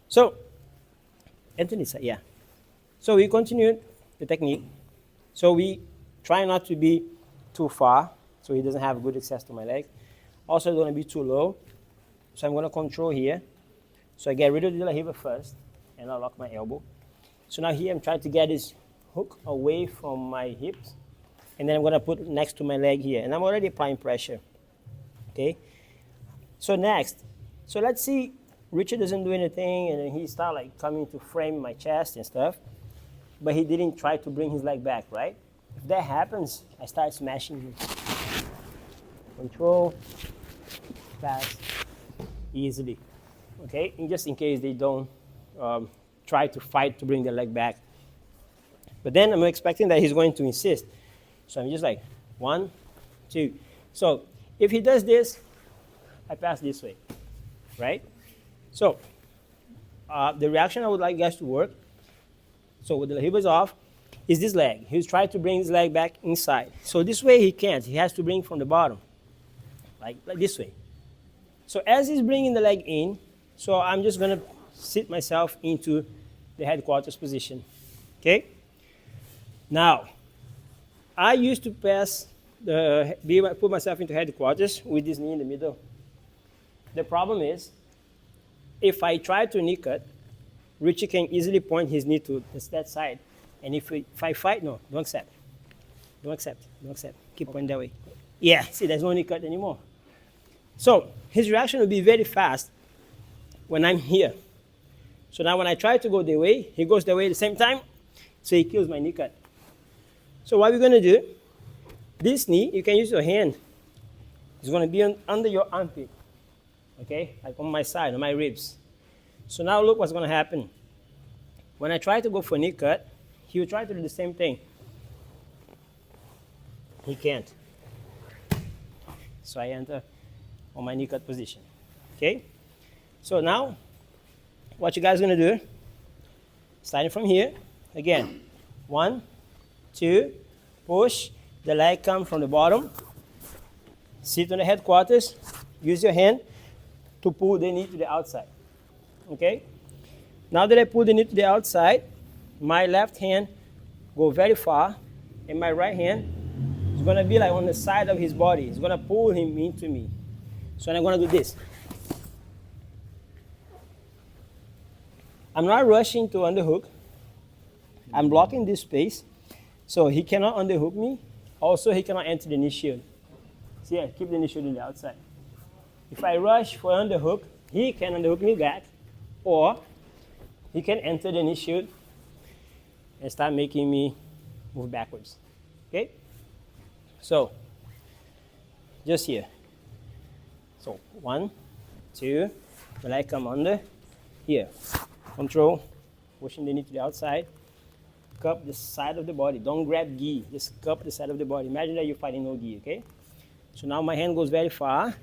So, Anthony said, yeah. So we continued the technique. So we try not to be too far, so he doesn't have good access to my leg. Also, don't want to be too low. So I'm going to control here. So I get rid of the Dela Riva first, and I lock my elbow. So now here I'm trying to get this hook away from my hips, and then I'm going to put it next to my leg here, and I'm already applying pressure. Okay. So next, so let's see, Richard doesn't do anything, and then he started like coming to frame my chest and stuff, but he didn't try to bring his leg back, right? If that happens, I start smashing him. Control, pass, easily. Okay, and just in case they don't try to fight to bring their leg back. But then I'm expecting that he's going to insist. So I'm just like, 1, 2. So if he does this, I pass this way, right? So the reaction I would like you guys to work, so with the Riva's off, is this leg. He's trying to bring his leg back inside. So this way he can't. He has to bring from the bottom, like this way. So as he's bringing the leg in, so I'm just going to sit myself into the headquarters position, okay? Now, I used to put myself into headquarters with this knee in the middle. The problem is, if I try to knee cut, Richie can easily point his knee to that side. And if I fight, no, don't accept. Don't accept, don't accept. Keep pointing that way. Yeah, see, there's no knee cut anymore. So his reaction will be very fast when I'm here. So now when I try to go the way, he goes the way at the same time, so he kills my knee cut. So what we're going to do, this knee, you can use your hand. It's going to be under your armpit, okay? Like on my side, on my ribs. So now look what's going to happen. When I try to go for knee cut, he will try to do the same thing. He can't. So I enter on my knee cut position, okay? So now, what you guys are going to do, starting from here, again, 1, 2, push, the leg comes from the bottom, sit on the headquarters, use your hand to pull the knee to the outside, okay? Now that I pull the knee to the outside, my left hand go very far, and my right hand is going to be like on the side of his body. It's going to pull him into me. So I'm going to do this. I'm not rushing to underhook. I'm blocking this space, so he cannot underhook me. Also, he cannot enter the knee shield. See, I keep the knee shield on the outside. If I rush for underhook, he can underhook me back, or he can enter the knee shield and start making me move backwards. Okay? So, just here. So, 1, 2, the leg come under, here. Control, pushing the knee to the outside, cup the side of the body. Don't grab gi, just cup the side of the body. Imagine that you're fighting no gi, okay? So now my hand goes very far,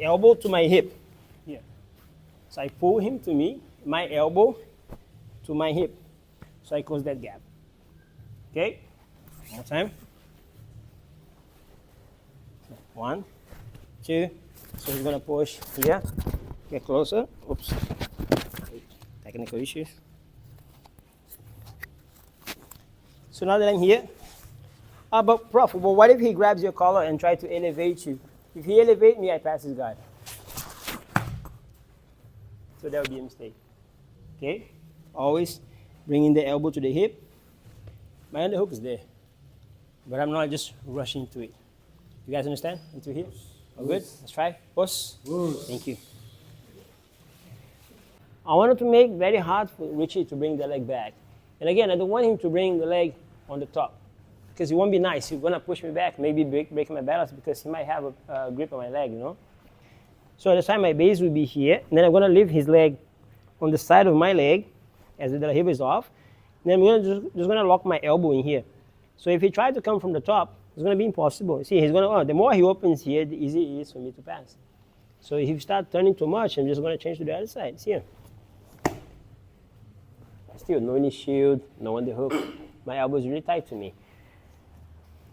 elbow to my hip, here. So I pull him to me, my elbow to my hip. So I close that gap, okay? One more time. 1, 2, so he's gonna push here, get closer, oops. Technical issues. So now that I'm here, but Prof, but what if he grabs your collar and tries to elevate you? If he elevates me, I pass his guard. So that would be a mistake. Okay? Always bringing the elbow to the hip. My underhook is there, but I'm not just rushing to it. You guys understand until here? All good? Let's try. Boss. Thank you. I wanted to make very hard for Richie to bring the leg back. And again, I don't want him to bring the leg on the top, because it won't be nice. He's going to push me back, maybe break my balance, because he might have a grip on my leg, you know. So that's why my base will be here. And then I'm going to leave his leg on the side of my leg as the hip is off. And then I'm just going to lock my elbow in here. So if he tries to come from the top, it's going to be impossible. See, he's going to, the more he opens here, the easier it is for me to pass. So if you start turning too much, I'm just going to change to the other side. See here. Still, no knee shield, no underhook. My elbow is really tight to me.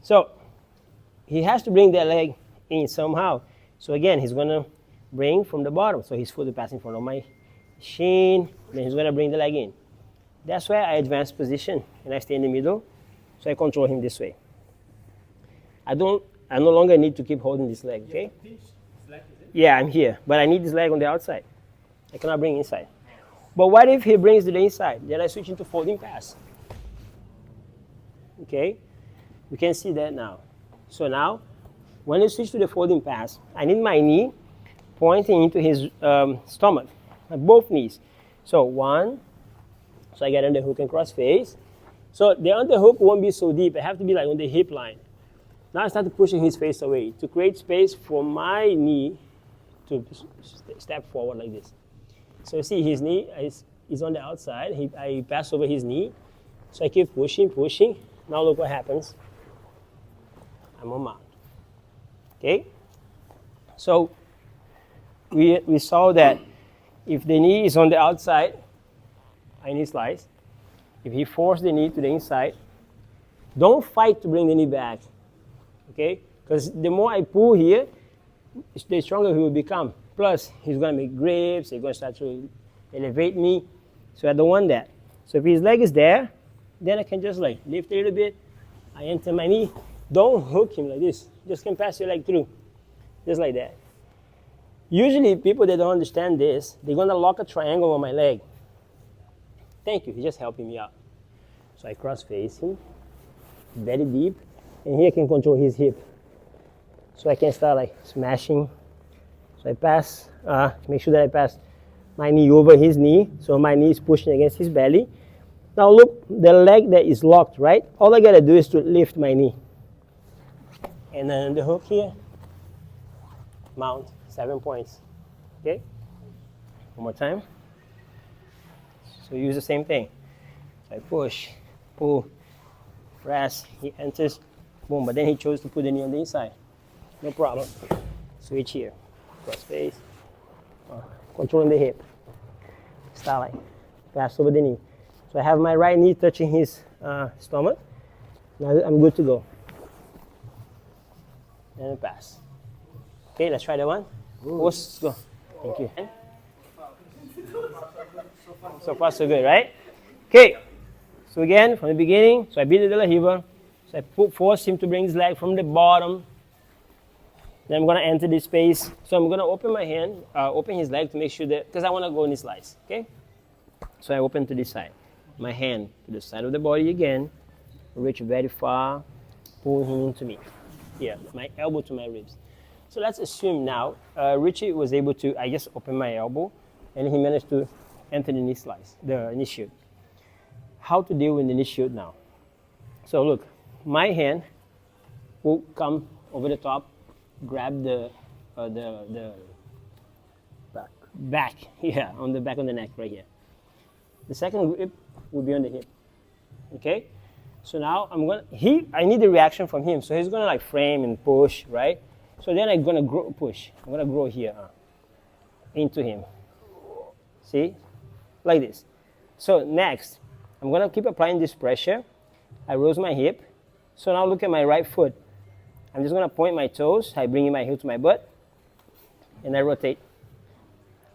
So he has to bring that leg in somehow. So again, he's going to bring from the bottom. So his foot will pass in front of my shin, then he's gonna bring the leg in. That's why I advance position and I stay in the middle, so I control him this way. I no longer need to keep holding this leg, okay? Yeah, I'm here, but I need this leg on the outside. I cannot bring inside. But what if he brings to the inside? Then I switch into folding pass. Okay, you can see that now. So now, when you switch to the folding pass, I need my knee pointing into his stomach, both knees. So one, so I get underhook and cross face. So the underhook won't be so deep. I have to be like on the hip line. Now I start pushing his face away to create space for my knee to step forward like this. So you see his knee is on the outside. I pass over his knee. So I keep pushing, pushing. Now look what happens. I'm on mount. Okay? So we saw that if the knee is on the outside, I knee slice. If he forces the knee to the inside, don't fight to bring the knee back. Okay? Because the more I pull here, the stronger he will become. Plus, he's going to make grips. He's going to start to elevate me. So I don't want that. So if his leg is there, then I can just like lift a little bit. I enter my knee. Don't hook him like this. Just can pass your leg through. Just like that. Usually, people that don't understand this, they're going to lock a triangle on my leg. Thank you. He's just helping me out. So I cross face him, very deep. And here I can control his hip. So I can start like smashing. So I pass, make sure that I pass my knee over his knee. So my knee is pushing against his belly. Now look, the leg that is locked, right? All I gotta do is to lift my knee. And then the hook here, mount, 7 points. Okay? One more time. So use the same thing. So I push, pull, press, he enters, boom. But then he chose to put the knee on the inside. No problem. Switch here. Cross face. Controlling the hip. Start like pass over the knee. So I have my right knee touching his stomach. Now I'm good to go. And pass. Okay, let's try that one. Let's go. Thank you. So far, so good, right? Okay. So again, from the beginning, so I beat the Dela Riva. So I force him to bring his leg from the bottom. Then I'm going to enter this space. So I'm going to open my hand, open his leg to make sure that, because I want to go in this slice, okay? So I open to this side. My hand to the side of the body again. Reach very far, pull him into me. Here, my elbow to my ribs. So let's assume now, Richie was able to, I just opened my elbow, and he managed to enter the knee slice, the knee shoot. How to deal with the knee shoot now? So look, my hand will come over the top, grab the back, yeah, on the back of the neck right here. The second grip will be on the hip. Okay? So now I need the reaction from him. So he's gonna like frame and push, right? So then I'm gonna push. I'm gonna grow here into him. See? Like this. So next, I'm gonna keep applying this pressure. I raise my hip. So now look at my right foot. I'm just gonna point my toes. I bring in my heel to my butt. And I rotate.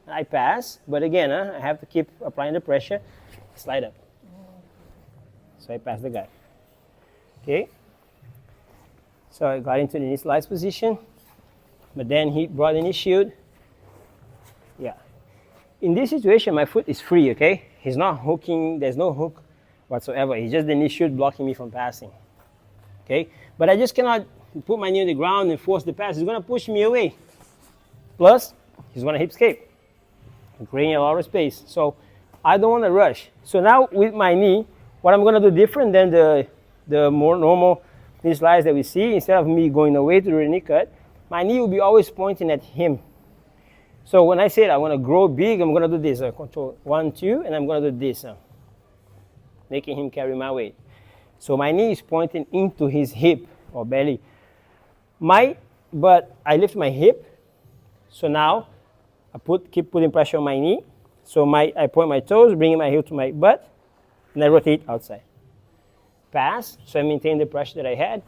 I pass, but again, I have to keep applying the pressure. Slide up. So I pass the guy. Okay? So I got into the knee slice position, but then he brought in his shield. Yeah. In this situation, my foot is free, okay? He's not hooking, there's no hook whatsoever. He's just the knee shield blocking me from passing. Okay? But I just cannot put my knee on the ground and force the pass. He's gonna push me away. Plus, he's gonna hip escape, creating a lot of space. So I don't want to rush. So now with my knee, what I'm going to do different than the more normal knee slice that we see, instead of me going away to the knee cut, my knee will be always pointing at him. So when I say I want to grow big, I'm going to do this. Control 1, 2, and I'm going to do this. Making him carry my weight. So my knee is pointing into his hip or belly. But I lift my hip. So now I keep putting pressure on my knee. So I point my toes, bringing my heel to my butt, and I rotate outside. Pass, so I maintain the pressure that I had,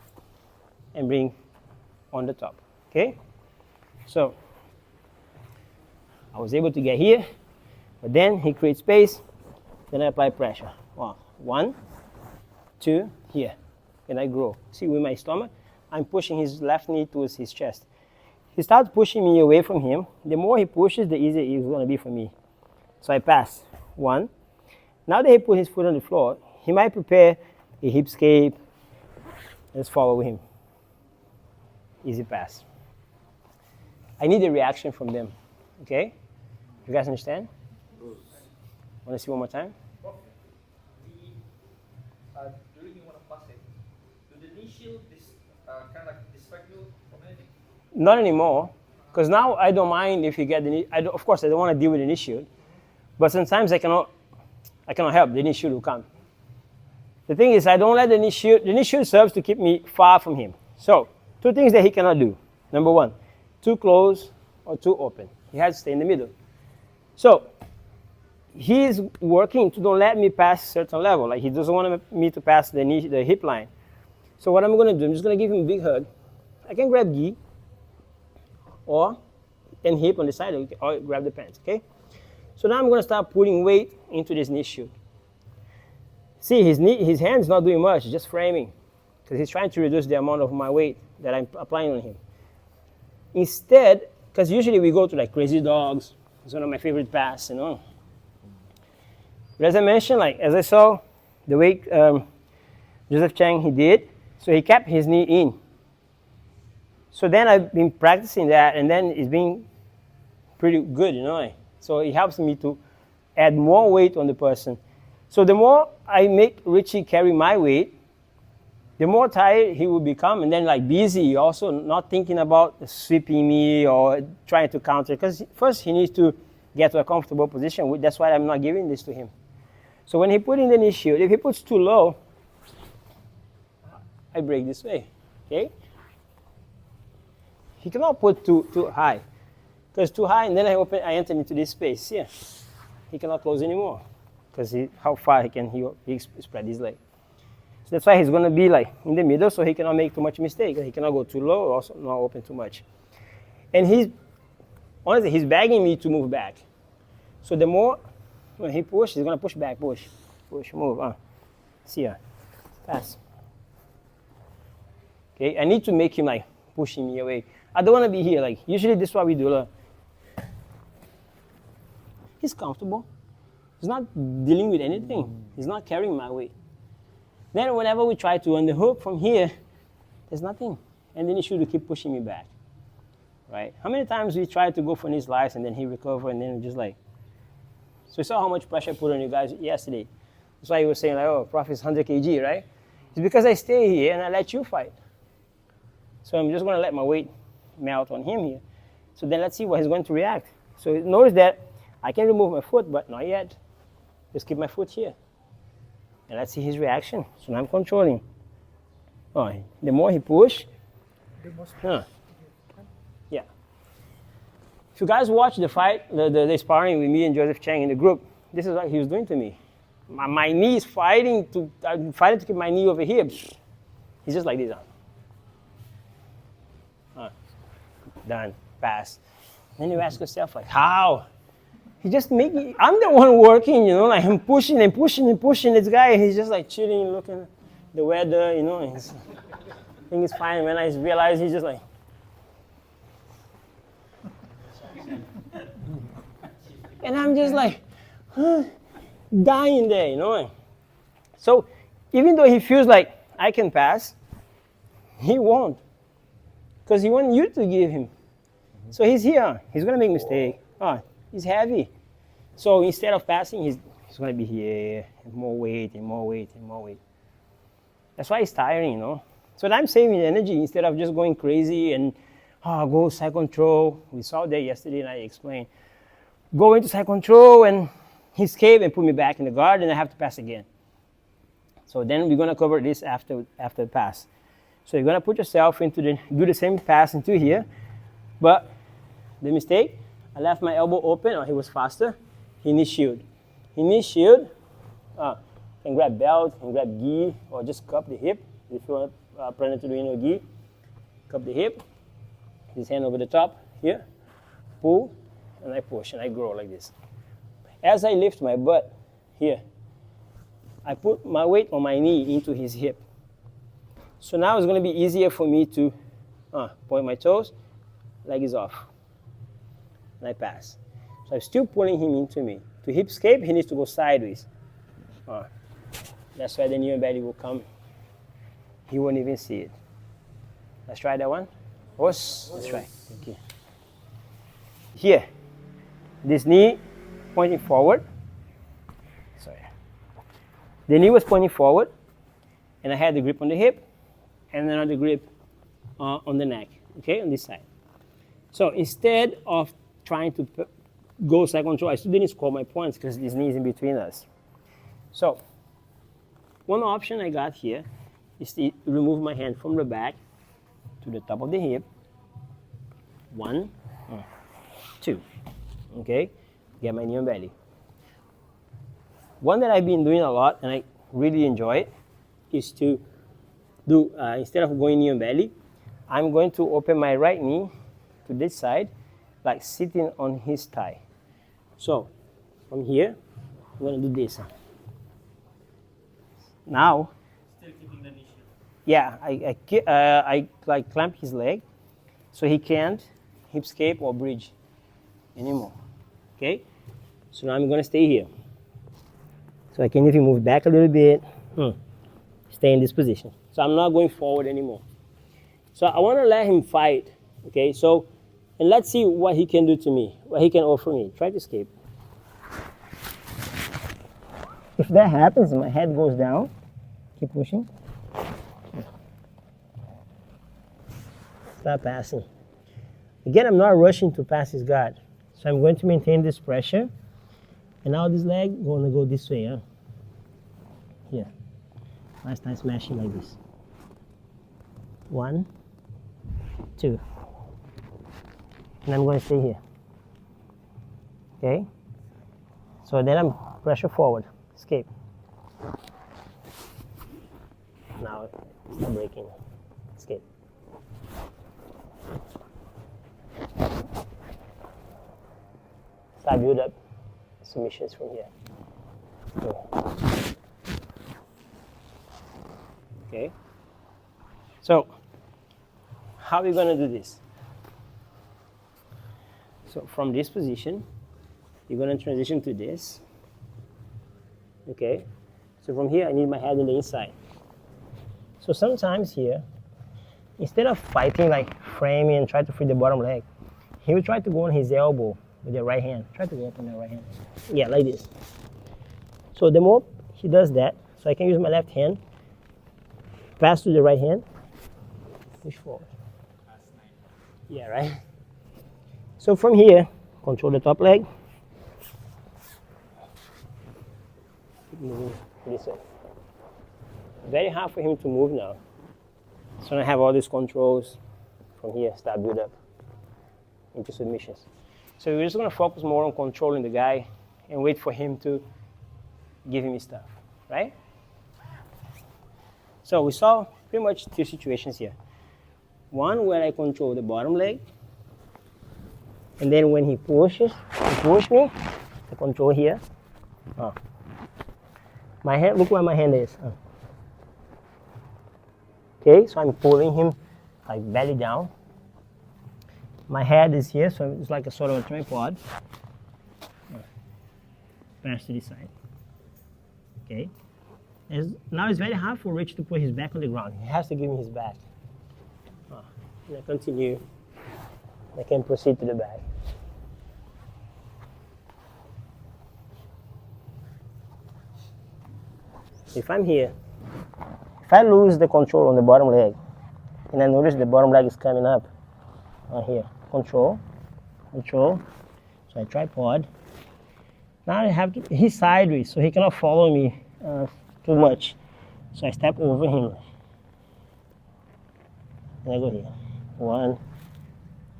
and bring on the top. Okay? So I was able to get here. But then he creates space, then I apply pressure. Wow. 1, 2, here. And I grow. See, with my stomach, I'm pushing his left knee towards his chest. He starts pushing me away from him. The more he pushes, the easier it's going to be for me. So I pass. 1. Now that he put his foot on the floor, he might prepare a hip escape. Let's follow him. Easy pass. I need a reaction from them. Okay? You guys understand? Want to see one more time? During you want to pass it, do the knee shield kind of like distract you from anything? Not anymore, because now I don't mind if you get the knee. Of course, I don't want to deal with the knee shield, but sometimes I cannot help. The knee shield will come. The thing is, I don't let the knee shield. The knee shield serves to keep me far from him. So, 2 things that he cannot do. Number 1, too close or too open. He has to stay in the middle. So, he's working to don't let me pass a certain level. Like he doesn't want me to pass the hip line. So what I'm going to do, I'm just going to give him a big hug. I can grab gi and hip on the side, or grab the pants, okay? So now I'm going to start putting weight into this knee shield. See, his hand's not doing much, just framing, because he's trying to reduce the amount of my weight that I'm applying on him. Instead, because usually we go to like crazy dogs, it's one of my favorite pass, you know. But as I mentioned, like as I saw the way Joseph Chang he did, so he kept his knee in. So then I've been practicing that, and then it's been pretty good, you know. So it helps me to add more weight on the person. So the more I make Richie carry my weight, the more tired he will become, and then like busy, also not thinking about sweeping me or trying to counter. Because first he needs to get to a comfortable position. That's why I'm not giving this to him. So when he put in the knee shield, if he puts too low, I break this way, okay? He cannot put too high, because too high, and then I enter into this space here. He cannot close anymore, because how far he spread his leg. So that's why he's going to be like in the middle, so he cannot make too much mistake. He cannot go too low, also not open too much. And honestly, he's begging me to move back. So the more when he pushes, he's going to push back, push, move. See ya, pass. Okay, I need to make him like pushing me away. I don't want to be here. Like usually, this is what we do. He's comfortable. He's not dealing with anything. He's not carrying my weight. Then whenever we try to underhook from here, there's nothing, and then he should keep pushing me back. Right? How many times we try to go for knee slice and then he recover, and then just like. So you saw how much pressure I put on you guys yesterday. That's why you were saying like, oh, Prof is 100 kg, right? It's because I stay here and I let you fight. So I'm just going to let my weight melt on him here. So then let's see what he's going to react. So notice that I can remove my foot, but not yet. Just keep my foot here. And let's see his reaction. So now I'm controlling. Oh, the more he push, yeah. If you guys watch the fight, the sparring with me and Joseph Chang in the group, this is what he was doing to me. My knee is fighting to keep my knee over here. He's just like this. Done, pass. Then you ask yourself, like, how? He just make me, I'm the one working, you know, like I'm pushing and pushing and pushing this guy. He's just like chilling, looking at the weather, you know. I think it's fine. When I realize he's just like, and I'm just like, dying there, you know. So even though he feels like I can pass, he won't. Because he wants you to give him. So he's here. He's going to make a mistake. He's heavy. So instead of passing, he's going to be here. And more weight and more weight and more weight. That's why it's tiring, you know. So I'm saving energy instead of just going crazy and go side control. We saw that yesterday and I explained. Go into side control and he escaped and put me back in the guard and I have to pass again. So then we're going to cover this after the pass. So you're going to put yourself do the same pass into here. But the mistake, I left my elbow open, or he was faster. He knee shield. Can grab belt, can grab gi, or just cup the hip. If you want planning to do no gi, cup the hip. His hand over the top, here. Pull, and I push, and I grow like this. as I lift my butt here, I put my weight on my knee into his hip. So now it's going to be easier for me to point my toes, leg is off, and I pass. So I'm still pulling him into me. To hip escape, he needs to go sideways. That's why the knee and belly will come. He won't even see it. Let's try that one. Let's try. Thank you. Here, this knee pointing forward. Sorry. The knee was pointing forward, and I had the grip on the hip, and another grip on the neck, okay, on this side. So instead of trying to go side control, I still didn't score my points because this knee is in between us. So one option I got here is to remove my hand from the back to the top of the hip. 1, 2, okay? Get my knee and belly. One that I've been doing a lot and I really enjoy it is to do, instead of going knee and belly, I'm going to open my right knee to this side, like sitting on his thigh. So from here, I'm going to do this. Now, Still keeping the knee shield. yeah, I like clamp his leg so he can't hip escape or bridge anymore. Okay? So now I'm going to stay here. So I can even move back a little bit. Stay in this position. So I'm not going forward anymore. So I want to let him fight. Okay? So, and let's see what he can do to me, what he can offer me. Try to escape. If that happens, my head goes down. Keep pushing. Stop passing. Again, I'm not rushing to pass his guard. So I'm going to maintain this pressure. And now this leg going to go this way. Here. Last time smashing like this. 1, 2. And I'm going to stay here. Okay? So then I'm pressure forward. Escape. Now stop breaking. Escape. Start build up submissions from here. Okay. So how are we going to do this? So from this position, you're going to transition to this. Okay. So from here, I need my head on the inside. So sometimes here, instead of fighting like framing and try to free the bottom leg, he will try to go on his elbow with the right hand. Try to go up on the right hand. Yeah, like this. So the more he does that, so I can use my left hand, pass to the right hand, push forward. Yeah, right? So from here, control the top leg. Keep moving this way. Very hard for him to move now. So I have all these controls from here, start build up into submissions. So we're just going to focus more on controlling the guy and wait for him to give him his stuff, right? So we saw pretty much 2 situations here. One where I control the bottom leg, and then when he push me, I control here. My hand, look where my hand is. Okay, so I'm pulling him like belly down. My head is here, so it's like a sort of a tripod. Pass to this side. Okay. Now it's very hard for Rich to put his back on the ground. He has to give me his back. And I continue. I can proceed to the back. If I'm here, if I lose the control on the bottom leg, and I notice the bottom leg is coming up, here, control, so I tripod. Now I have to, he's sideways, so he cannot follow me too much. So I step over him. And I go here. 1,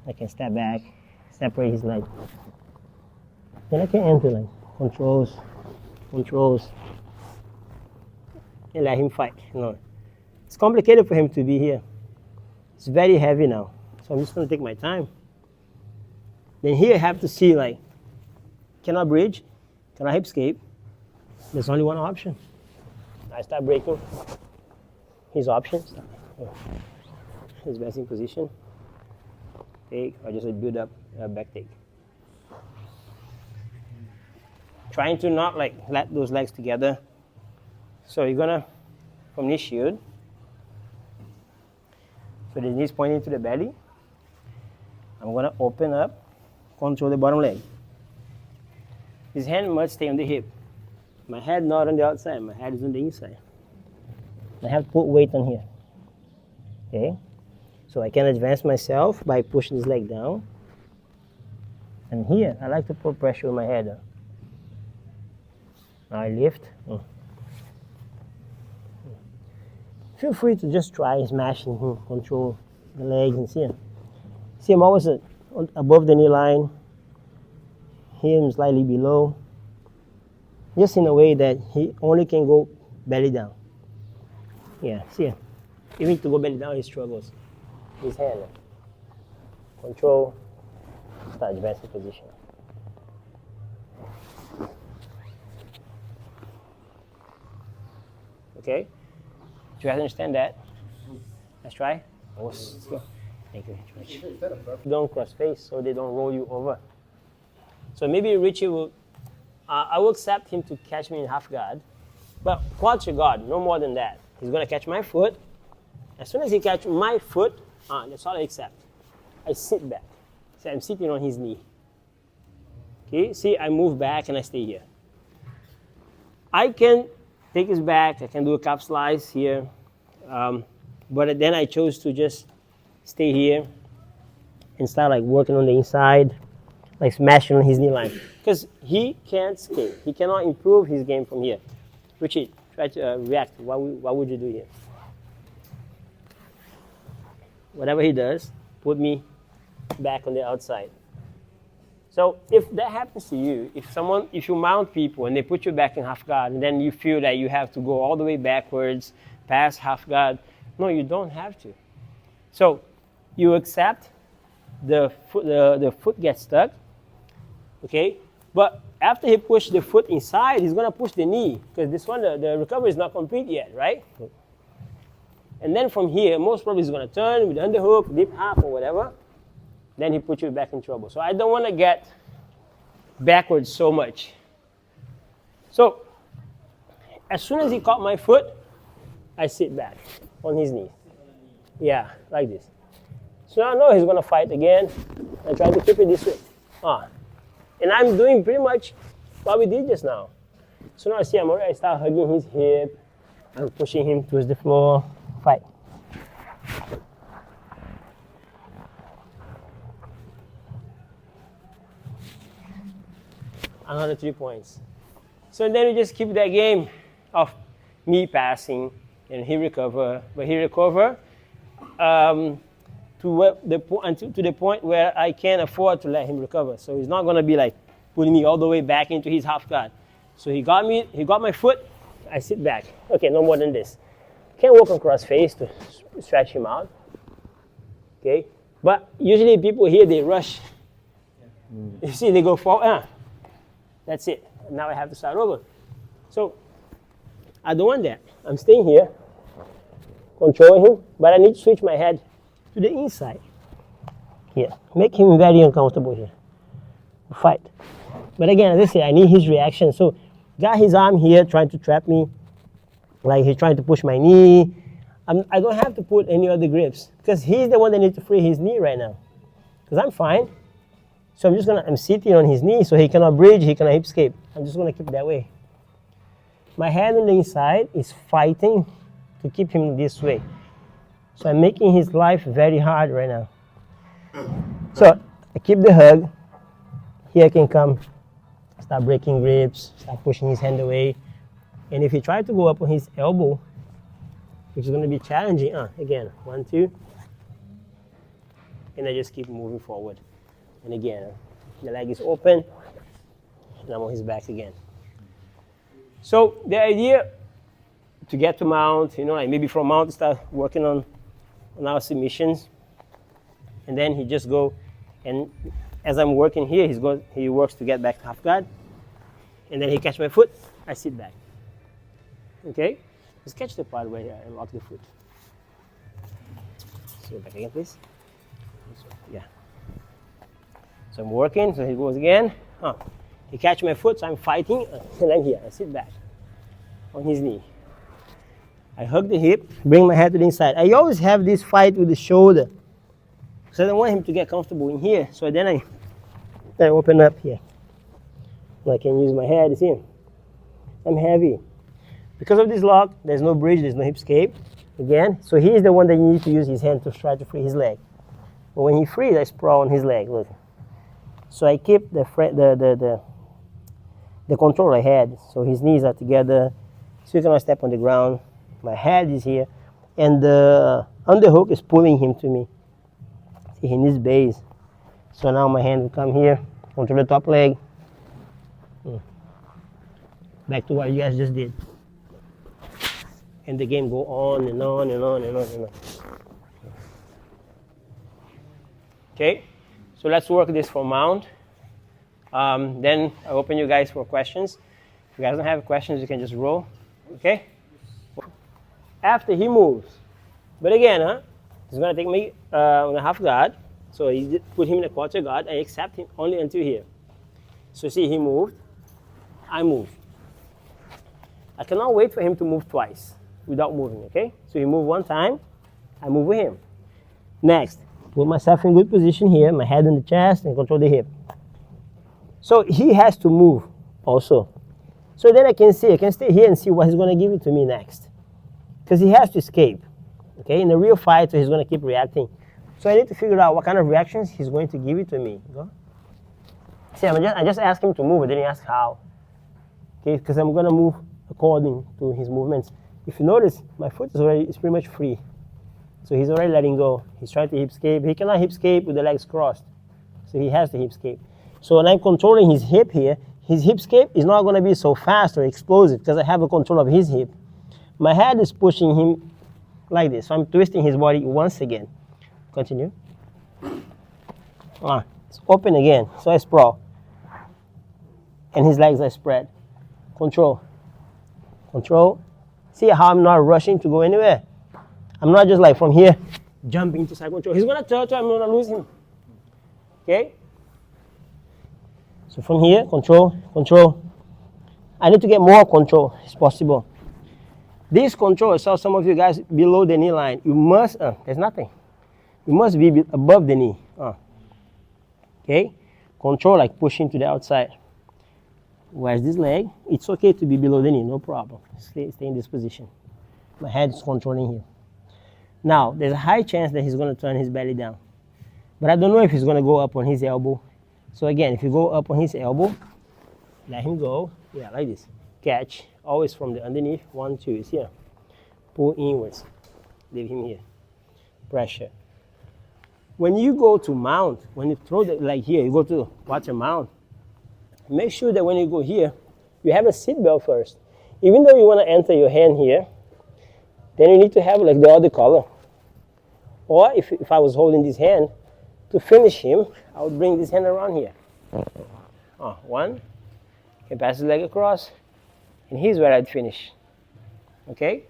I can step back, separate his leg. Then I can enter like controls, and let him fight. It's complicated for him to be here. It's very heavy now. So I'm just going to take my time. Then here I have to see, like, cannot bridge. Can I hip escape? There's only one option. I start breaking his options. His resting position. Take, or just build up a back take. Trying to not like let those legs together. So you're gonna, from this shield, so the knees pointing to the belly. I'm gonna open up, control the bottom leg. His hand must stay on the hip. My head not on the outside, my head is on the inside. I have to put weight on here. Okay? So I can advance myself by pushing this leg down. And here, I like to put pressure on my head. I lift. Feel free to just try smashing, control the legs and see. See, I'm always above the knee line. Here I'm slightly below. Just in a way that he only can go belly down. Yeah, see, even to go belly down, he struggles. His hand. Control, start advancing position. Okay? Do you guys understand that? Let's try. Let's go. Thank you very much. Don't cross face so they don't roll you over. So maybe Richie will, I will accept him to catch me in half guard, but quad to guard, no more than that. He's going to catch my foot. As soon as he catches my foot, that's all I accept. I sit back. See, I'm sitting on his knee. Okay, see, I move back and I stay here. I can take his back, I can do a calf slice here, but then I chose to just stay here and start like working on the inside, like smashing on his knee line. Because he can't skate. He cannot improve his game from here. Richie, try to react. What would you do here? Whatever he does, put me back on the outside. So if that happens to you, if you mount people and they put you back in half guard, and then you feel that you have to go all the way backwards, past half guard, no, you don't have to. So you accept the foot gets stuck, okay? But after he pushed the foot inside, he's gonna push the knee, because this one, the recovery is not complete yet, right? And then from here, most probably he's gonna turn with the underhook, deep half or whatever. Then he puts you back in trouble. So I don't want to get backwards so much. So as soon as he caught my foot, I sit back on his knee. Yeah, like this. So I know he's going to fight again. I try to keep it this way. And I'm doing pretty much what we did just now. So now I see I start hugging his hip. I'm pushing him towards the floor. Fight. Another 3 points. So then we just keep that game of me passing and he recover, but he recover to the point where I can't afford to let him recover. So he's not going to be like putting me all the way back into his half guard. So he got my foot, I sit back. Okay, no more than this. Can't walk across face to stretch him out. Okay, but usually people here, they rush. You see, they go forward. That's it. Now I have to start over. So I don't want that. I'm staying here, controlling him, but I need to switch my head to the inside. Here. Make him very uncomfortable here. Fight. But again, as I say, I need his reaction. So got his arm here trying to trap me, like he's trying to push my knee. I don't have to put any other grips because he's the one that needs to free his knee right now. Because I'm fine. So I'm sitting on his knee so he cannot bridge, he cannot hip escape. I'm just going to keep it that way. My hand on the inside is fighting to keep him this way. So I'm making his life very hard right now. So I keep the hug. Here I can come, start breaking grips, start pushing his hand away. And if he tries to go up on his elbow, which is going to be challenging, again, 1, 2. And I just keep moving forward. And again, the leg is open, and I'm on his back again. So the idea to get to mount, like maybe from mount to start working on our submissions, and then he just go, and as I'm working here, he works to get back to half guard, and then he catch my foot, I sit back. Okay? Just catch the part where I lock the foot. So back again, please. Yeah. So I'm working, so he goes again. He catch my foot, so I'm fighting, and I'm here. I sit back on his knee. I hug the hip, bring my head to the inside. I always have this fight with the shoulder, so I don't want him to get comfortable in here. So then I open up here. I can use my head, you see? I'm heavy. Because of this lock, there's no bridge, there's no hip escape. Again, so he is the one that needs to use his hand to try to free his leg. But when he frees, I sprawl on his leg, look. So I keep the control I had. So his knees are together, so he cannot step on the ground. My head is here, and the underhook is pulling him to me. See, he needs base. So now my hand will come here, control the top leg. Back to what you guys just did. And the game go on and on and on and on and on. Okay, so let's work this for mount. Then I open you guys for questions. If you guys don't have questions, you can just roll. Okay? After he moves. But again, he's going to take me on a half guard. So he put him in a quarter guard. I accept him only until here. So see, he moved. I move. I cannot wait for him to move twice without moving, okay? So he moved one time, I move with him. Next, put myself in good position here, my head on the chest and control the hip. So he has to move also. So then I can stay here and see what he's going to give it to me next. Because he has to escape, okay? In a real fight, so he's going to keep reacting. So I need to figure out what kind of reactions he's going to give it to me. Go. See, I just asked him to move, I didn't ask how. Okay, because I'm going to move according to his movements. If you notice, my foot is pretty much free. So he's already letting go. He's trying to hip escape. He cannot hip escape with the legs crossed. So he has to hip escape. So when I'm controlling his hip here, his hip escape is not going to be so fast or explosive because I have a control of his hip. My head is pushing him like this. So I'm twisting his body once again. Continue. It's open again. So I sprawl. And his legs are spread. Control. Control. See how I'm not rushing to go anywhere? I'm not just like from here, jumping to side control. He's going to turn, I'm going to lose him. Okay? So from here, control, control. I need to get more control if possible. This control, I saw some of you guys below the knee line. You must, there's nothing. You must be above the knee. Okay? Control like pushing to the outside. Where's this leg? It's okay to be below the knee, no problem. Stay in this position. My head is controlling here. Now, there's a high chance that he's going to turn his belly down. But I don't know if he's going to go up on his elbow. So again, if you go up on his elbow, let him go. Yeah, like this. Catch, always from the underneath. 1, 2 is here. Pull inwards. Leave him here. Pressure. When you go to mount, when you throw the leg here, you go to quarter mount, make sure that when you go here, you have a seat belt first. Even though you want to enter your hand here, then you need to have like the other collar. Or if I was holding this hand, to finish him, I would bring this hand around here. 1, can pass the leg across, and here's where I'd finish. Okay?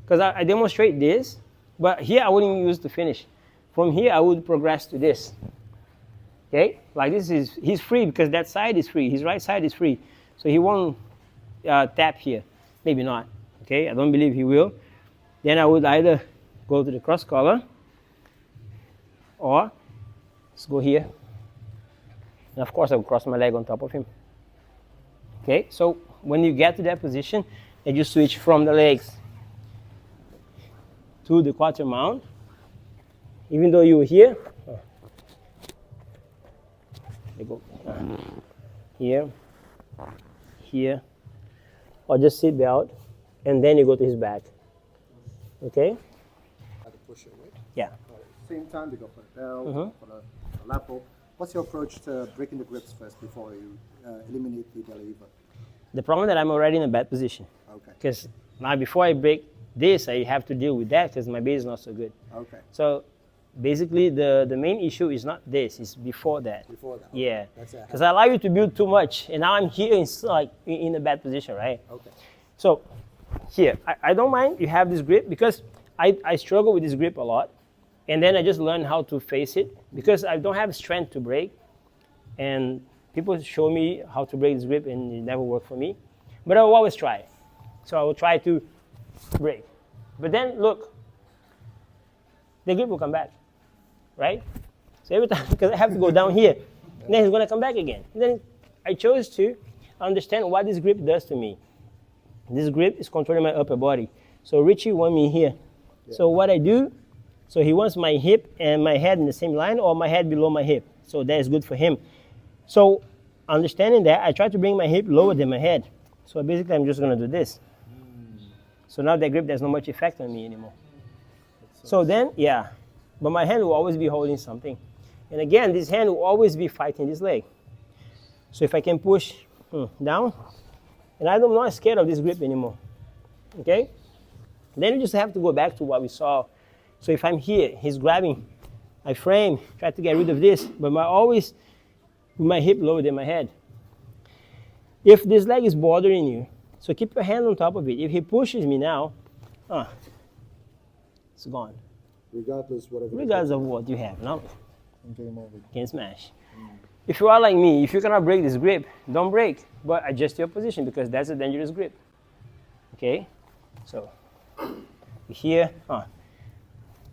Because I demonstrate this, but here I wouldn't use to finish. From here, I would progress to this. Okay? Like this is, he's free because that side is free. His right side is free. So he won't tap here. Maybe not. Okay? I don't believe he will. Then I would either go to the cross collar or let's go here. And of course, I would cross my leg on top of him. Okay? So when you get to that position, and you switch from the legs to the quarter mount, even though you were here, I go here, here, or just sit belt, and then you go to his back. Okay? How to push it, right? Yeah. Same time, they go for the bell, for the lapo. What's your approach to breaking the grips first before you eliminate the Dela Riva? The problem that I'm already in a bad position. Okay. Because now before I break this, I have to deal with that because my base is not so good. Okay. So basically the main issue is not this, it's before that. Before that. Yeah, That's it. because I allow you to build too much, and now I'm here in a bad position, right? Okay. So here, I don't mind you have this grip because I struggle with this grip a lot, and then I just learned how to face it because I don't have strength to break, and people show me how to break this grip, and it never worked for me. But I will always try. So I will try to break. But then, look, the grip will come back, right? So every time, because I have to go down here, and then it's going to come back again. And then I chose to understand what this grip does to me. This grip is controlling my upper body. So Richie wants me here. Yeah. So what I do, so he wants my hip and my head in the same line or my head below my hip. So that is good for him. So understanding that, I try to bring my hip lower than my head. So basically, I'm just going to do this. So now that grip, there's not much effect on me anymore. So then, yeah. But my hand will always be holding something. And again, this hand will always be fighting this leg. So if I can push down, and I'm not scared of this grip anymore. Okay? Then you just have to go back to what we saw. So if I'm here, he's grabbing, I frame, try to get rid of this, but always with my hip lower than my head. If this leg is bothering you, so keep your hand on top of it. If he pushes me now, it's gone. Regardless of what you have, no? Can smash. If you are like me, if you cannot break this grip, don't break, but adjust your position because that's a dangerous grip. Okay? So, here,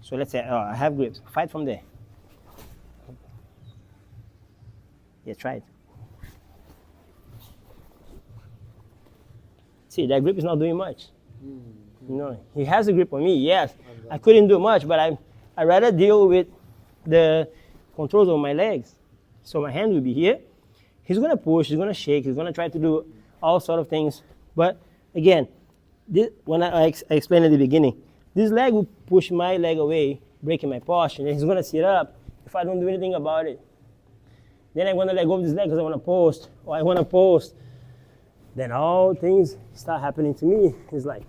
so let's say I have grips. Fight from there. Yeah, try it. See, that grip is not doing much. You know, he has a grip on me, yes. I couldn't do much, but I rather deal with the controls of my legs. So my hand will be here. He's going to push, he's going to shake, he's going to try to do all sort of things. But again, when I explained at the beginning, this leg will push my leg away, breaking my posture, and he's going to sit up if I don't do anything about it. Then I'm going to let go of this leg because I want to post, or I want to post. Then all things start happening to me. It's like,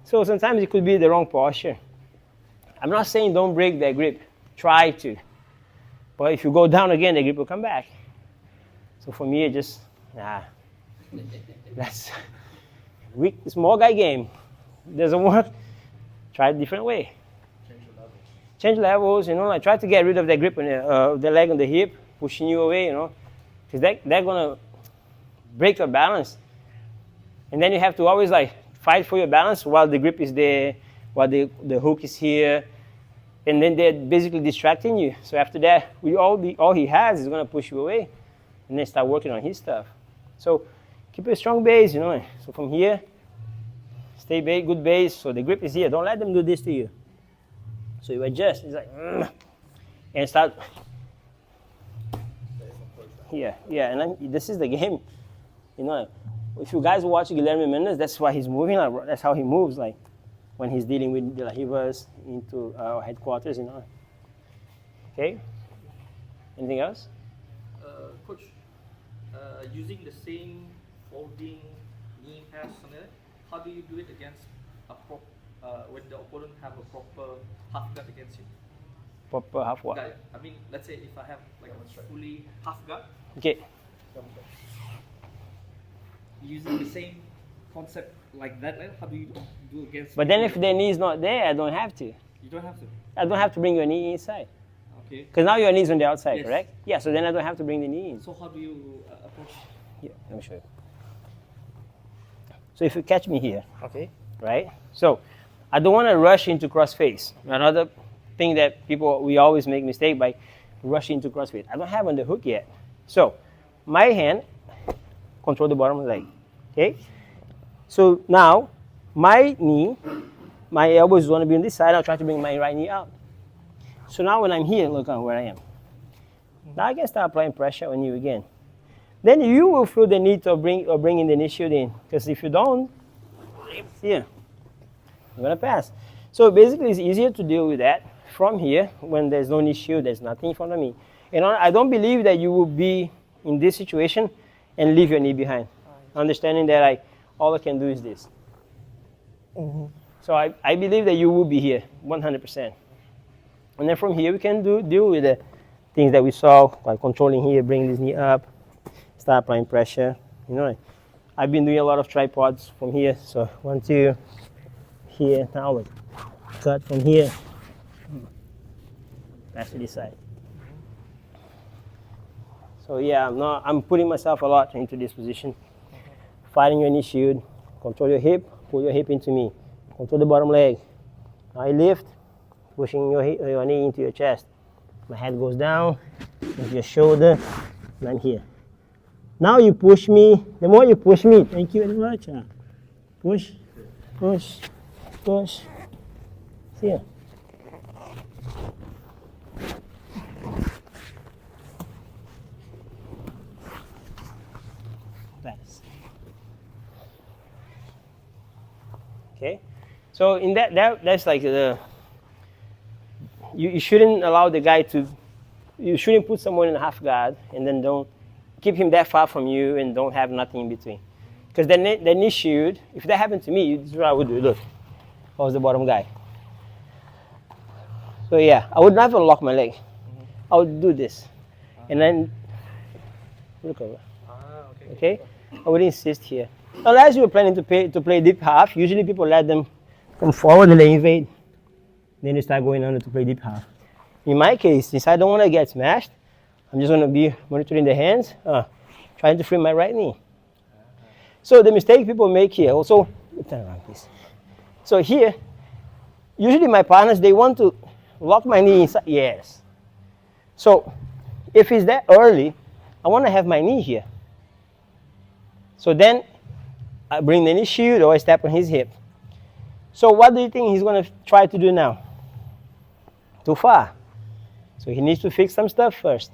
so sometimes it could be the wrong posture. I'm not saying don't break that grip. Try to. But if you go down again, the grip will come back. So for me, it just, that's weak, small guy game. Doesn't work. Try a different way. Change levels, you know, like try to get rid of that grip on the leg on the hip, pushing you away, you know, because they're going to break your balance. And then you have to always like fight for your balance while the grip is there, while the hook is here. And then they're basically distracting you. So after that, all he has is going to push you away. And then start working on his stuff. So keep a strong base, you know. So from here, stay good base. So the grip is here. Don't let them do this to you. So you adjust. It's like, and start. Yeah. And then this is the game. You know, if you guys watch Guilherme Mendes, that's why he's moving. That's how he moves. Like when he's dealing with Dela Rivas into our headquarters, you know. Okay. Anything else? Coach, using the same folding knee pass, how do you do it against when the opponent have a proper half guard against you? Proper half what? I mean, let's say if I have like a fully half guard. Okay. Using the same concept like that, how do you do against? But then if the knee is not there, I don't have to. You don't have to. I don't have to bring your knee inside. Okay. Because now your knee is on the outside, Yes. correct? Yeah, so then I don't have to bring the knee in. So how do you approach? Yeah, let me show you. So if you catch me here, okay, right? So I don't want to rush into cross face. Another thing that we always make mistake by rushing into cross face. I don't have on the hook yet. So my hand control the bottom of the leg, okay? So now my knee, my elbows want to be on this side. I'll try to bring my right knee out. So now when I'm here, look at where I am. Now I can start applying pressure on you again. Then you will feel the need to bring in the knee shield in. Because if you don't, here, I'm going to pass. So basically it's easier to deal with that from here when there's no knee shield, there's nothing in front of me. And I don't believe that you will be in this situation and leave your knee behind. Understanding that all I can do is this. So I believe that you will be here 100%. And then from here, we can deal with the things that we saw, like controlling here, bring this knee up, start applying pressure. You know, I've been doing a lot of tripods from here. So 1, 2, here, now look, cut from here, pass to this side. So yeah, I'm putting myself a lot into this position. Fighting your knee shield, control your hip, pull your hip into me, control the bottom leg. Now I lift, pushing your knee into your chest. My head goes down, into your shoulder, and I'm here. Now you push me. The more you push me, thank you very much. Push, push, push. See ya. Pass. Okay, so in that's like you shouldn't allow the guy to, you shouldn't put someone in half guard and then don't keep him that far from you and don't have nothing in between. Because the knee shield, if that happened to me, this is what I would do. Look, I was the bottom guy. So yeah, I would never lock my leg. I would do this, and then look over. Okay, I would insist here. Unless you were planning to play deep half, usually people let them come forward and they invade. Then you start going under to play deep half. In my case, since I don't want to get smashed, I'm just going to be monitoring the hands, trying to free my right knee. So the mistake people make here, also, turn around please. So here, usually my partners, they want to lock my knee inside, yes. So if it's that early, I want to have my knee here. So then I bring the knee shield or I step on his hip. So what do you think he's going to try to do now? Too far. So he needs to fix some stuff first.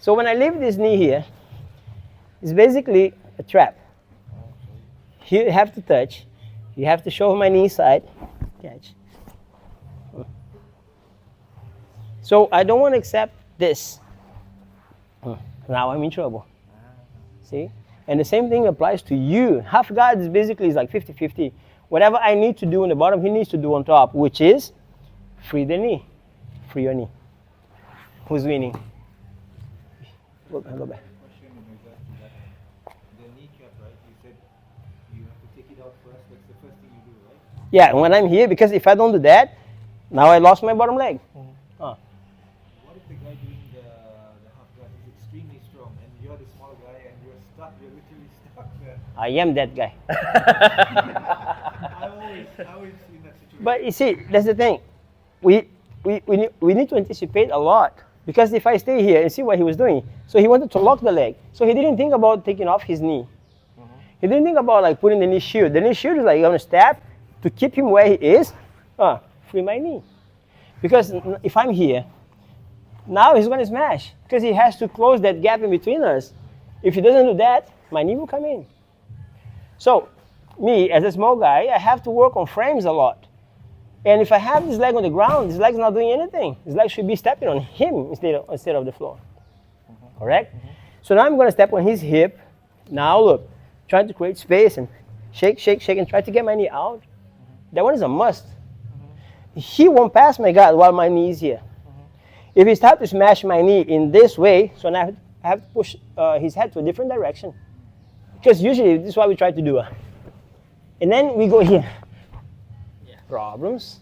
So when I leave this knee here, it's basically a trap. You have to touch. You have to show my knee inside. Catch. So I don't want to accept this. Now I'm in trouble. See? And the same thing applies to you. Half guard is basically like 50-50. Whatever I need to do on the bottom, he needs to do on top, which is free the knee. Free your knee. Who's winning? Go back. The kneecap, right? You said you have to take it out first. That's the first thing you do, right? Yeah, when I'm here, because if I don't do that, now I lost my bottom leg. What if the guy doing the half guard is extremely strong and you're the small guy and you're stuck, you're literally stuck there? I am that guy. I always in that situation. But you see, that's the thing. We need to anticipate a lot. Because if I stay here and see what he was doing, so he wanted to lock the leg. So he didn't think about taking off his knee. He didn't think about like putting the knee shield. The knee shield is like you're gonna step to keep him where he is. Free my knee. Because if I'm here, now he's gonna smash. Because he has to close that gap in between us. If he doesn't do that, my knee will come in. So me, as a small guy, I have to work on frames a lot. And if I have this leg on the ground, this leg's not doing anything. This leg should be stepping on him instead of the floor. Correct? So now I'm going to step on his hip. Now look, trying to create space and shake, shake, shake, and try to get my knee out. That one is a must. He won't pass my guard while my knee is here. If he starts to smash my knee in this way, so now I have to push his head to a different direction. Because usually this is what we try to do. And then we go here. Problems.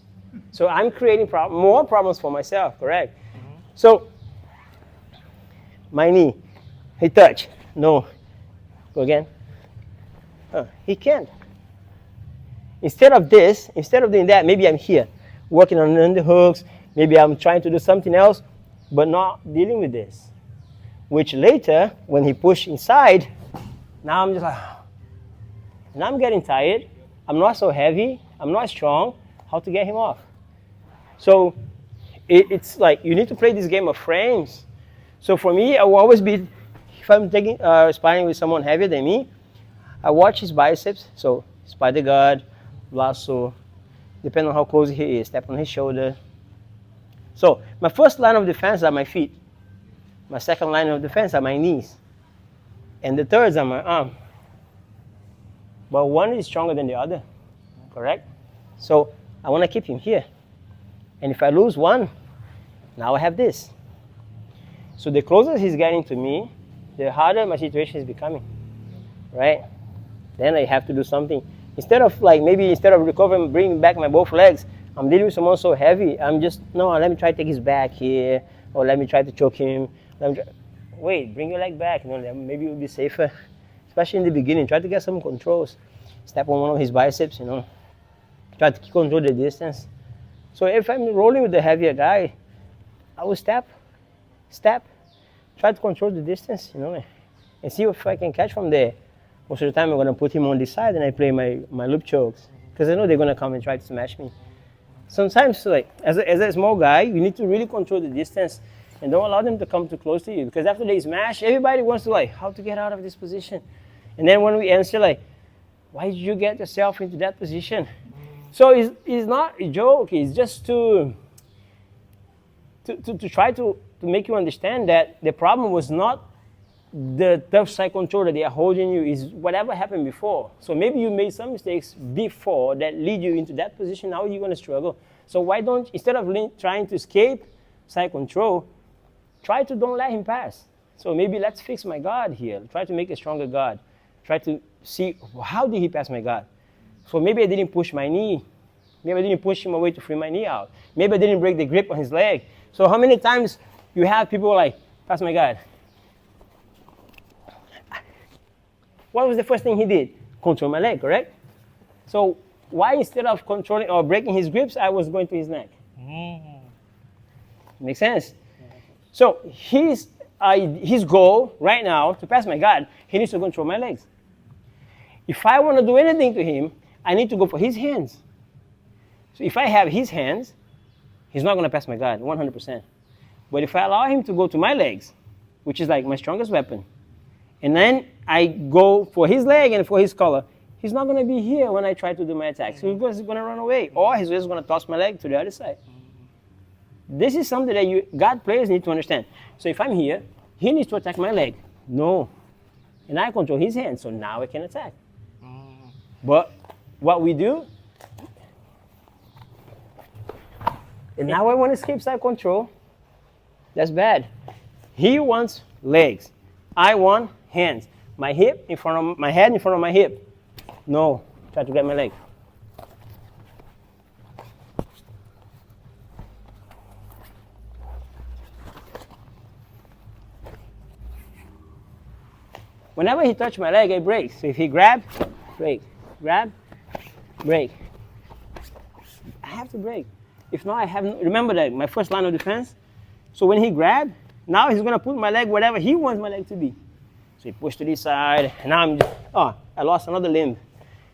So I'm creating more problems for myself, correct? So my knee, he touch. No. Go again. He can't. Instead of doing that, maybe I'm here, working on underhooks, maybe I'm trying to do something else, but not dealing with this. Which later, when he push inside, now I'm just like, now I'm getting tired. I'm not so heavy. I'm not strong. How to get him off? So it's like you need to play this game of frames. So for me, I will always be, if I'm taking sparring with someone heavier than me, I watch his biceps. So spider guard, lasso, depending on how close he is, step on his shoulder. So my first line of defense are my feet. My second line of defense are my knees. And the thirds are my arm. but one is stronger than the other, correct? So I want to keep him here. And if I lose one, now I have this. So the closer he's getting to me, the harder my situation is becoming, right? Then I have to do something. Instead of recovering, bringing back my both legs, I'm dealing with someone so heavy, I'm just, no, let me try to take his back here, or let me try to choke him. Wait, bring your leg back, maybe it would be safer. Especially in the beginning, try to get some controls. Step on one of his biceps, Try to control the distance. So if I'm rolling with the heavier guy, I will step, try to control the distance, and see if I can catch from there. Most of the time I'm going to put him on this side and I play my loop chokes, because I know they're going to come and try to smash me. Sometimes, as a small guy, you need to really control the distance and don't allow them to come too close to you, because after they smash, everybody wants to how to get out of this position. And then when we answer why did you get yourself into that position? So it's not a joke, it's just to try to make you understand that the problem was not the tough side control that they are holding you, is whatever happened before. So maybe you made some mistakes before that lead you into that position, now you're going to struggle. So why don't, instead of trying to escape side control, try to don't let him pass. So maybe let's fix my guard here, try to make a stronger guard, try to see how did he pass my guard. So maybe I didn't push my knee, maybe I didn't push him away to free my knee out, maybe I didn't break the grip on his leg. So how many times you have people pass my guard? What was the first thing he did? Control my leg, correct? So why, instead of controlling or breaking his grips, I was going to his neck? Makes sense? So his goal right now to pass my guard, he needs to control my legs. If I want to do anything to him, I need to go for his hands. So if I have his hands, he's not going to pass my guard 100%. But if I allow him to go to my legs, which is my strongest weapon, and then I go for his leg and for his collar, he's not going to be here when I try to do my attack. So he's going to run away, or he's just going to toss my leg to the other side. This is something that guard players need to understand. So if I'm here, he needs to attack my leg. No. And I control his hand, so now I can attack. But what we do, and now I want to escape side control. That's bad. He wants legs. I want hands. My head in front of my hip. No, try to get my leg. Whenever he touches my leg, I break. So if he grab, break, grab, break. I have to break. If not, I have no, remember that my first line of defense. So when he grab, now he's gonna put my leg wherever he wants my leg to be. So he pushed to this side, and now I lost another limb.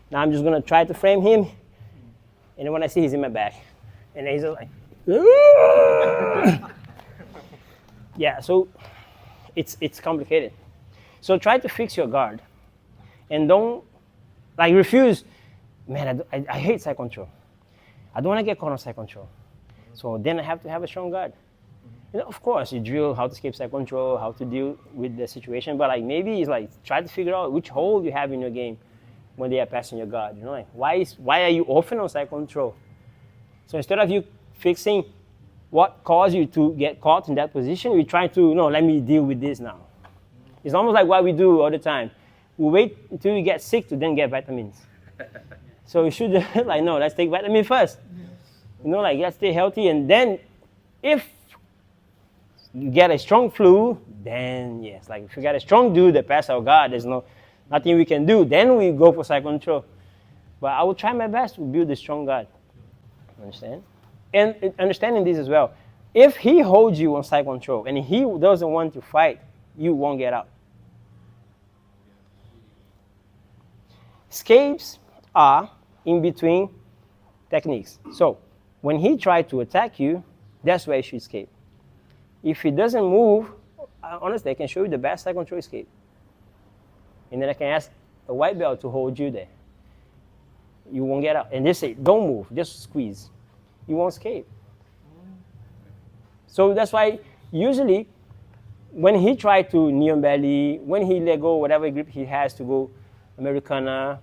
Now I'm just gonna try to frame him, and then when I see he's in my back, and then he's just yeah. So it's complicated. So try to fix your guard, and don't refuse. Man, I hate side control. I don't want to get caught on side control. So then I have to have a strong guard. Of course, you drill how to escape side control, how to deal with the situation, but maybe it's try to figure out which hole you have in your game when they are passing your guard. Why are you often on side control? So instead of you fixing what caused you to get caught in that position, we try to let me deal with this now. It's almost like what we do all the time. We wait until you get sick to then get vitamins. So you should no, let's take vitamin first. Let's stay healthy, and then if you get a strong flu, then yes, if you got a strong dude that pass our guard, there's nothing we can do. Then we go for side control. But I will try my best to build a strong guard. Understand? And understanding this as well, if he holds you on side control and he doesn't want to fight, you won't get out. Escapes are in between techniques. So when he tries to attack you, that's where you should escape. If he doesn't move, honestly, I can show you the best side control escape. And then I can ask a white belt to hold you there. You won't get out. And they say, don't move, just squeeze. You won't escape. So that's why usually when he tries to knee on belly, when he let go whatever grip he has to go Americana,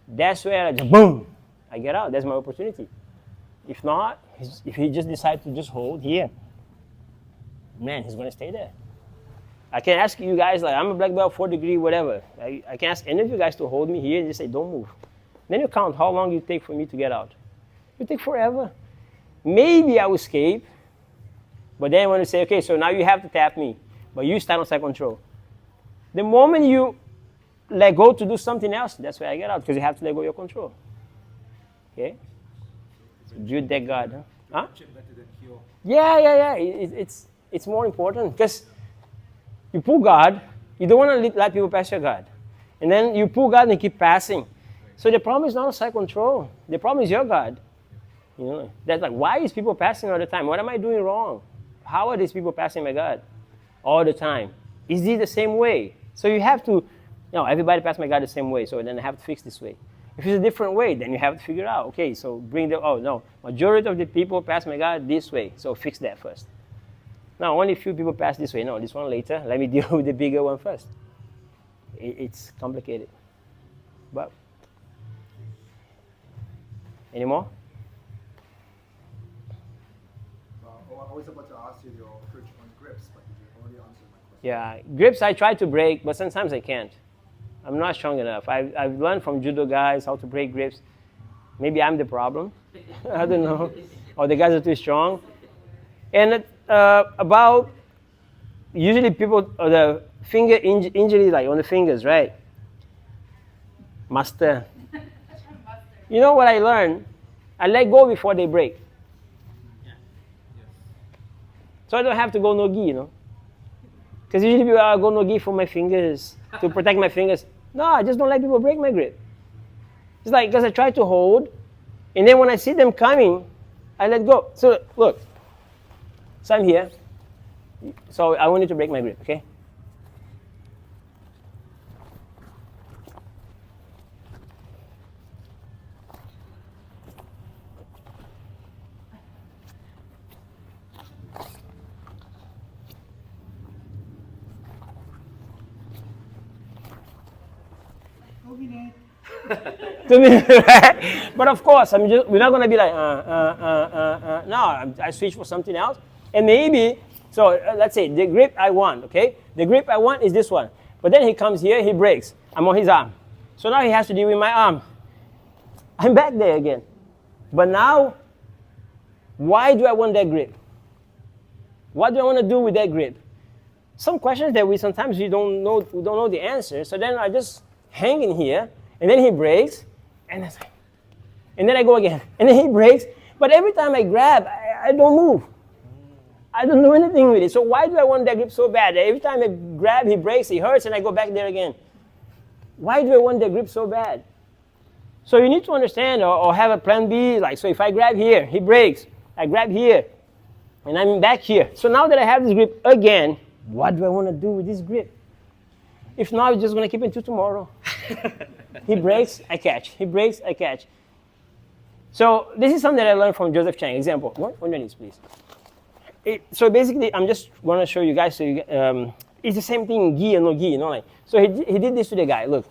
That's where I just, boom, I get out. That's my opportunity. If not, if he just decides to just hold here, man, he's going to stay there. I can ask you guys, like, I'm a black belt, 4th degree, whatever. I can ask any of you guys to hold me here and just say, don't move. Then you count how long it take for me to get out. It take forever. Maybe I will escape, but then when you say, okay, so now you have to tap me, but you stand on side control. The moment you let go to do something else, that's where I get out, because you have to let go of your control. Okay? So Jude that guard, huh? Yeah. It's more important, because you pull guard, you don't want to let people pass your guard. And then you pull guard and keep passing. So the problem is not side control. The problem is your guard. You know, that's like, why is people passing all the time? What am I doing wrong? How are these people passing my guard all the time? Is it the same way? So you have to, everybody pass my guard the same way, so then I have to fix this way. If it's a different way, then you have to figure out, okay, so majority of the people pass my guard this way, so fix that first. Now, only a few people pass this way. No, this one later. Let me deal with the bigger one first. It's complicated. But, any more? I was about to ask you your approach on grips, but you already answered my question. Yeah, grips I try to break, but sometimes I can't. I'm not strong enough. I've learned from judo guys how to break grips. Maybe I'm the problem. I don't know. Or the guys are too strong. And about usually people the finger injury, like on the fingers, right? Master. You know what I learned? I let go before they break. So I don't have to go no-gi, Because usually people go no-gi for my fingers, to protect my fingers. No, I just don't let people break my grip. It's like, because I try to hold, and then when I see them coming, I let go. So look, so I'm here. So I want you to break my grip, okay? Right? But of course, we're not going to be like, no, I switch for something else. And maybe, so let's say the grip I want, okay? The grip I want is this one. But then he comes here, he breaks. I'm on his arm. So now he has to deal with my arm. I'm back there again. But now, why do I want that grip? What do I want to do with that grip? Some questions that we don't know the answer. So then I just hang in here, and then he breaks, and then I go again, and then he breaks. But every time I grab, I don't move. I don't do anything with it. So why do I want that grip so bad? Every time I grab, he breaks, he hurts, and I go back there again. Why do I want that grip so bad? So you need to understand or have a plan B. Like, so if I grab here, he breaks. I grab here, and I'm back here. So now that I have this grip again, what do I want to do with this grip? If not, I'm just going to keep it until tomorrow. He breaks, I catch. He breaks, I catch. So this is something that I learned from Joseph Chang. Example, on your knees, please. So basically, I'm just going to show you guys. So it's the same thing, gi and no gi, like. So he did this to the guy. Look,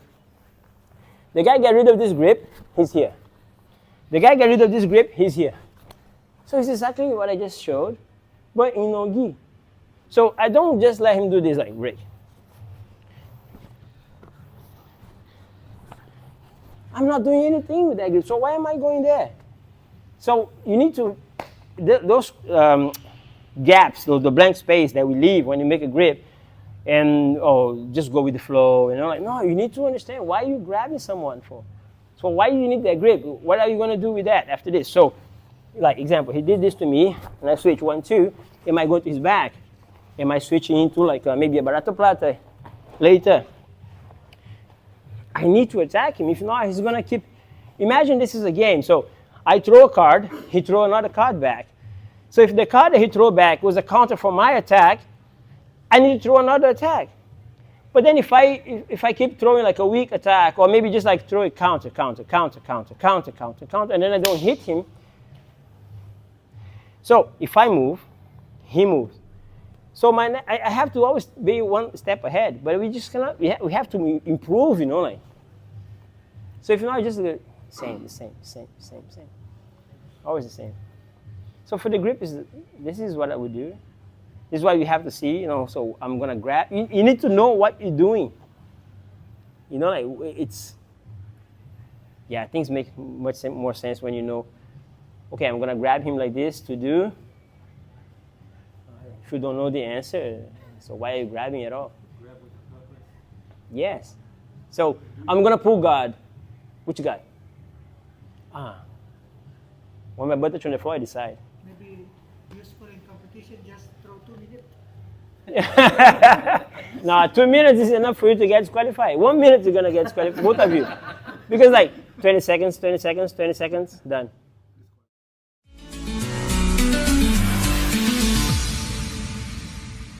the guy got rid of this grip. He's here. The guy got rid of this grip. He's here. So it's exactly what I just showed, but in no gi. So I don't just let him do this like break. I'm not doing anything with that grip. So why am I going there? So you need to, those gaps, the blank space that we leave when you make a grip, and just go with the flow. No, you need to understand why you're grabbing someone for. So why do you need that grip? What are you going to do with that after this? So, like example, he did this to me, and I switch 1, 2. Am I going to his back? Am I switching into like maybe a barato plata later? I need to attack him. If not, he's going to keep. Imagine this is a game. So I throw a card, he throw another card back. So if the card that he threw back was a counter for my attack, I need to throw another attack. But then if I keep throwing like a weak attack, or maybe just like throw a counter, and then I don't hit him. So if I move, he moves. So I have to always be one step ahead, but we just cannot. We have to improve, like. So if you're not just the same. Always the same. So for the grip, this is what I would do. This is what you have to see, you know. So I'm gonna grab. You need to know what you're doing. You know, like it's. Yeah, things make much more sense when you know. Okay, I'm gonna grab him like this to do. If you don't know the answer, so why are you grabbing at all? Grab with the purpose. Yes. So I'm gonna pull guard. Which guard? When my butt touch on the floor, I decide. Maybe useful in competition, just throw 2 minutes. No, 2 minutes is enough for you to get disqualified. 1 minute you're gonna get disqualified, both of you, because like 20 seconds, 20 seconds, 20 seconds, done.